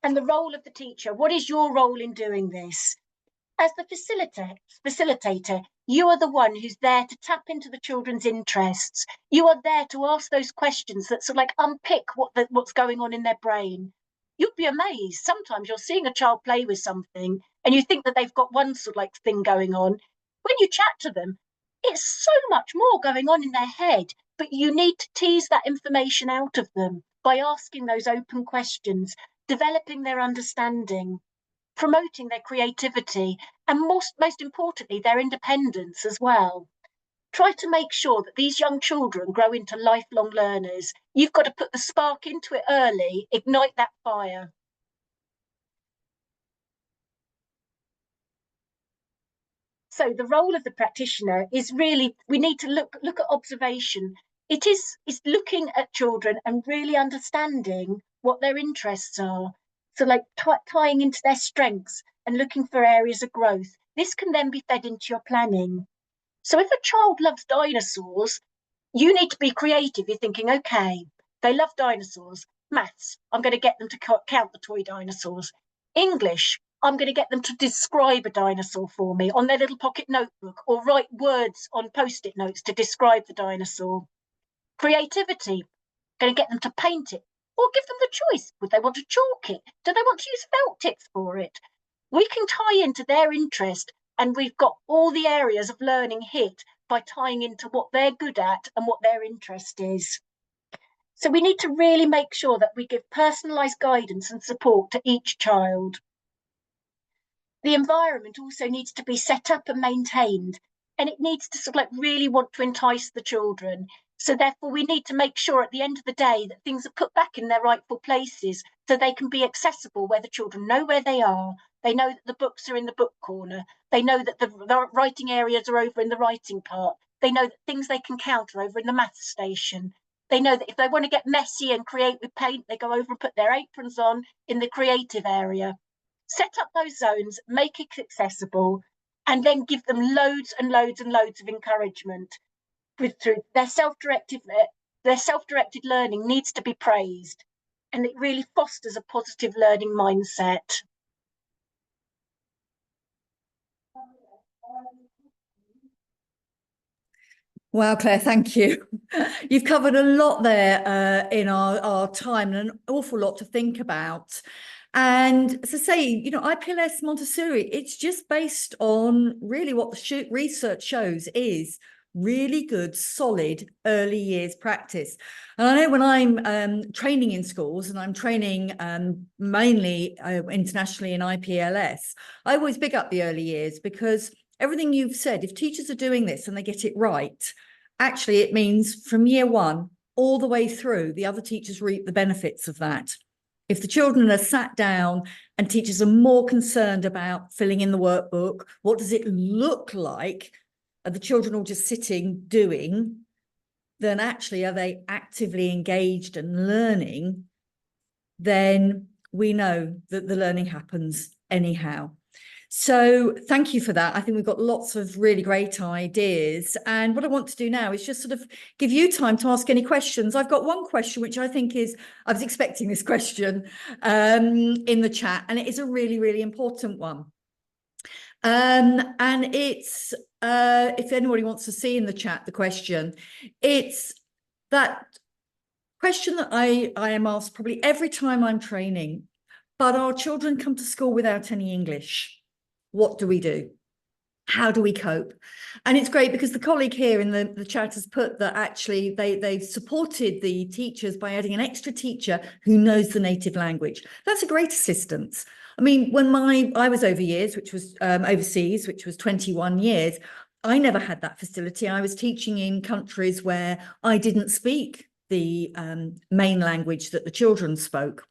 And the role of the teacher, what is your role in doing this? As the facilitator, you are the one who's there to tap into the children's interests. You are there to ask those questions that unpick what's going on in their brain. You'd be amazed. Sometimes you're seeing a child play with something and you think that they've got one thing going on. When you chat to them, it's so much more going on in their head, but you need to tease that information out of them by asking those open questions, developing their understanding, promoting their creativity, and most importantly, their independence as well. Try to make sure that these young children grow into lifelong learners. You've got to put the spark into it early, ignite that fire. So the role of the practitioner is really, we need to look at observation. It's looking at children and really understanding what their interests are. So tying into their strengths and looking for areas of growth. This can then be fed into your planning. So if a child loves dinosaurs, you need to be creative. You're thinking, okay, they love dinosaurs. Maths, I'm going to get them to count the toy dinosaurs. English, I'm going to get them to describe a dinosaur for me on their little pocket notebook or write words on post-it notes to describe the dinosaur. Creativity, going to get them to paint it or give them the choice. Would they want to chalk it? Do they want to use felt tips for it? We can tie into their interest, and we've got all the areas of learning hit by tying into what they're good at and what their interest is. So we need to really make sure that we give personalised guidance and support to each child. The environment also needs to be set up and maintained, and it needs to really want to entice the children. So therefore we need to make sure at the end of the day that things are put back in their rightful places so they can be accessible, where the children know where they are. They know that the books are in the book corner. They know that the writing areas are over in the writing part. They know that things they can count are over in the maths station. They know that if they want to get messy and create with paint, they go over and put their aprons on in the creative area. Set up those zones, make it accessible, and then give them loads and loads and loads of encouragement. Through their self-directed learning needs to be praised, and it really fosters a positive learning mindset.
Wow, Claire, thank you. You've covered a lot there in our time, and an awful lot to think about. And as I say, IPLS Montessori, it's just based on really what the research shows is really good, solid early years practice. And I know when I'm training in schools, and I'm training mainly internationally in IPLS, I always big up the early years, because everything you've said, if teachers are doing this and they get it right, actually it means from year one all the way through, the other teachers reap the benefits of that. If the children are sat down and teachers are more concerned about filling in the workbook, what does it look like? Are the children all just sitting doing? Then actually, are they actively engaged and learning? Then we know that the learning happens anyhow. So thank you for that. I think we've got lots of really great ideas. And what I want to do now is just sort of give you time to ask any questions. I've got one question, which I think is, I was expecting this question in the chat, and it is a really, really important one. And it's, if anybody wants to see in the chat the question, it's that question that I am asked probably every time I'm training, but our children come to school without any English. What do we do? How do we cope? And it's great because the colleague here in the chat has put that actually they've supported the teachers by adding an extra teacher who knows the native language. That's a great assistance. I mean, when I was overseas, which was 21 years, I never had that facility. I was teaching in countries where I didn't speak the main language that the children spoke.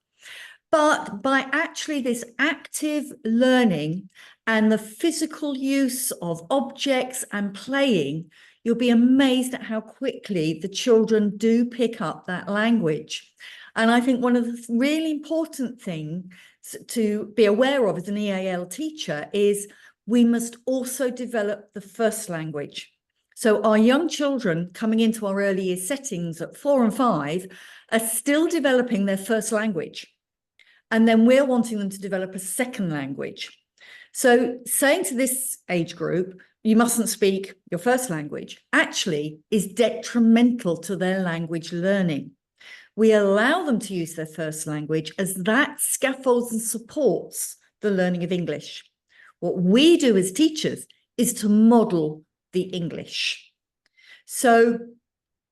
But by actually this active learning and the physical use of objects and playing, you'll be amazed at how quickly the children do pick up that language. And I think one of the really important things to be aware of as an EAL teacher is we must also develop the first language. So our young children coming into our early year settings at 4 and 5 are still developing their first language. And then we're wanting them to develop a second language. So saying to this age group, you mustn't speak your first language, actually is detrimental to their language learning. We allow them to use their first language as that scaffolds and supports the learning of English. What we do as teachers is to model the English. So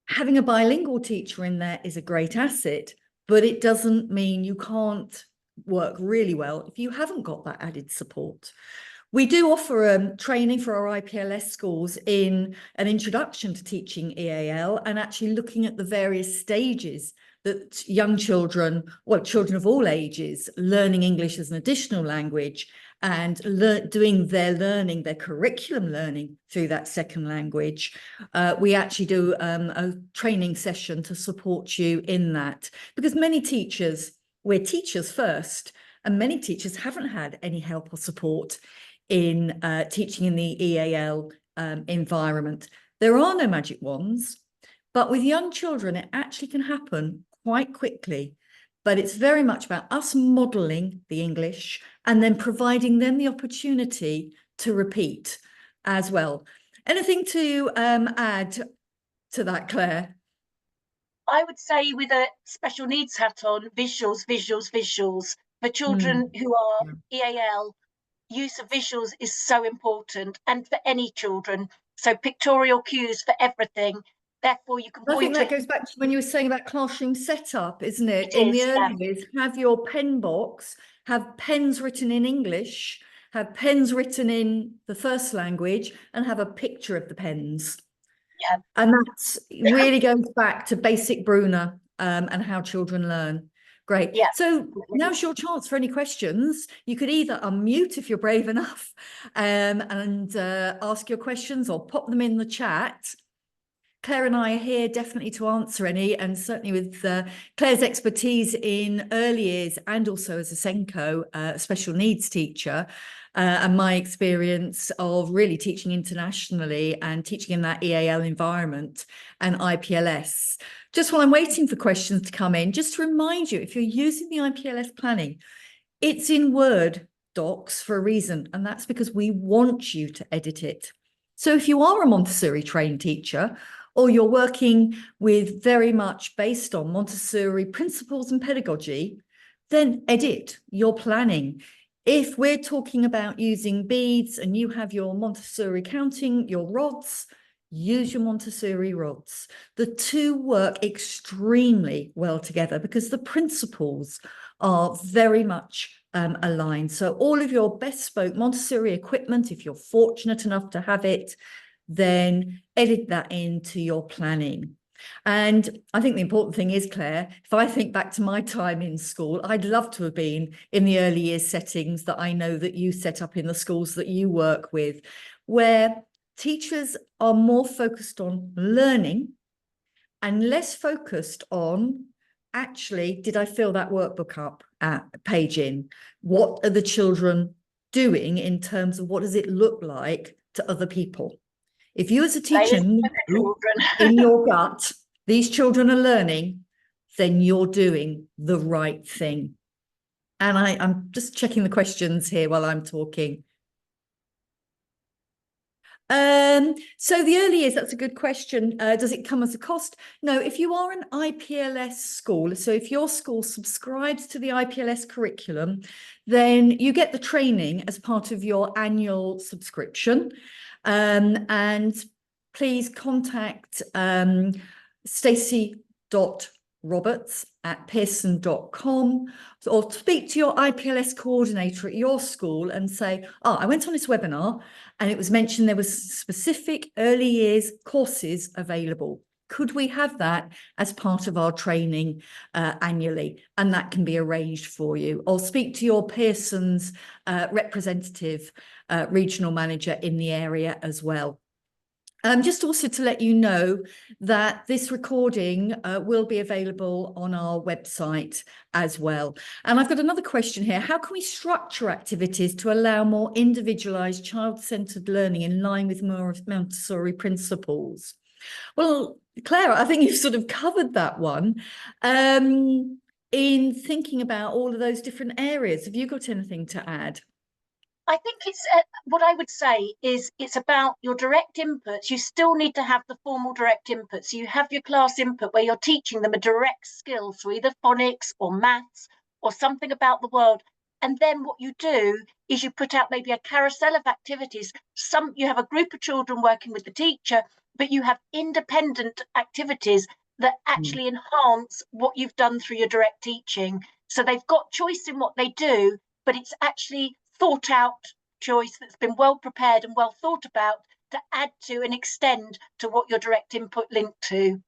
having a bilingual teacher in there is a great asset, but it doesn't mean you can't work really well if you haven't got that added support. We do offer training for our IPLS schools in an introduction to teaching EAL, and actually looking at the various stages that young children, well, children of all ages, learning English as an additional language and doing their curriculum learning through that second language. We actually do a training session to support you in that, because many teachers, we're teachers first, and many teachers haven't had any help or support in teaching in the EAL environment. There are no magic wands, but with young children, it actually can happen quite quickly. But it's very much about us modelling the English and then providing them the opportunity to repeat as well. Anything to add to that, Claire?
I would say, with a special needs hat on, visuals, visuals, visuals. For children who are EAL, use of visuals is so important, and for any children. So pictorial cues for everything. Therefore, you can point.
I think that goes back to when you were saying about classroom setup, isn't it?
It
In
is,
the early years, have your pen box, have pens written in English, have pens written in the first language, and have a picture of the pens.
Yeah.
And that really goes back to basic Bruner and how children learn. Great.
Yeah.
So now's your chance for any questions. You could either unmute if you're brave enough and ask your questions, or pop them in the chat. Claire and I are here definitely to answer any, and certainly with Claire's expertise in early years and also as a SENCO, special needs teacher, and my experience of really teaching internationally and teaching in that EAL environment and IPLS. Just while I'm waiting for questions to come in, just to remind you, if you're using the IPLS planning, it's in Word docs for a reason, and that's because we want you to edit it. So if you are a Montessori trained teacher, or you're working with very much based on Montessori principles and pedagogy, then edit your planning. If we're talking about using beads and you have your Montessori counting, your rods, use your Montessori rods. The two work extremely well together because the principles are very much aligned. So all of your bespoke Montessori equipment, if you're fortunate enough to have it, then edit that into your planning. And I think the important thing is, Claire, if I think back to my time in school, I'd love to have been in the early years settings that I know that you set up in the schools that you work with, where teachers are more focused on learning and less focused on, actually, did I fill that workbook up at page in? What are the children doing in terms of what does it look like to other people? If you as a teacher know in your gut, these children are learning, then you're doing the right thing. And I'm just checking the questions here while I'm talking. So the early years, that's a good question. Does it come as a cost? No, if you are an IPLS school, so if your school subscribes to the IPLS curriculum, then you get the training as part of your annual subscription. And please contact stacey.roberts@pearson.com or speak to your IPLS coordinator at your school and say, oh, I went on this webinar and it was mentioned there was specific early years courses available. Could we have that as part of our training annually? And that can be arranged for you. Or speak to your Pearson's representative regional manager in the area as well. Just also to let you know that this recording will be available on our website as well. And I've got another question here. How can we structure activities to allow more individualised child-centred learning in line with Montessori principles? Well, Claire, I think you've sort of covered that one in thinking about all of those different areas. Have you got anything to add?
I think it's what I would say is it's about your direct inputs. You still need to have the formal direct input. So you have your class input where you're teaching them a direct skill, so either phonics or maths or something about the world. And then what you do is you put out maybe a carousel of activities. You have a group of children working with the teacher, but you have independent activities that actually enhance what you've done through your direct teaching. So they've got choice in what they do, but it's actually thought out choice that's been well prepared and well thought about to add to and extend to what your direct input linked to.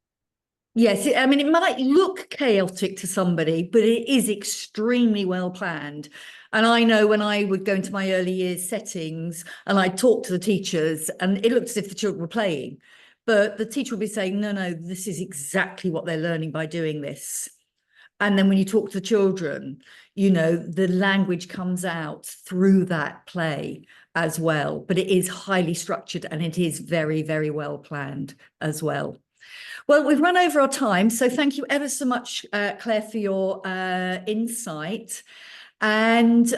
Yes, I mean, it might look chaotic to somebody, but it is extremely well planned. And I know when I would go into my early years settings and I'd talk to the teachers and it looked as if the children were playing, but the teacher would be saying, no, this is exactly what they're learning by doing this. And then when you talk to the children, you know, the language comes out through that play as well. But it is highly structured and it is very, very well planned as well. Well, we've run over our time. So thank you ever so much, Claire, for your insight. And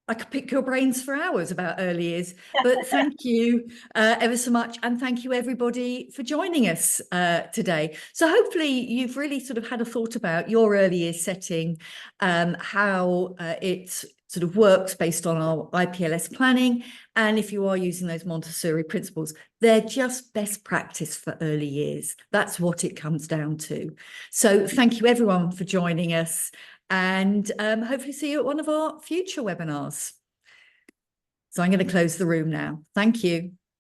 I could pick your brains for hours about early years, but thank you ever so much. And thank you, everybody, for joining us today. So hopefully you've really sort of had a thought about your early years setting, how it sort of works based on our IPLS planning. And if you are using those Montessori principles, they're just best practice for early years. That's what it comes down to. So thank you, everyone, for joining us. And hopefully see you at one of our future webinars. So I'm going to close the room now. Thank you.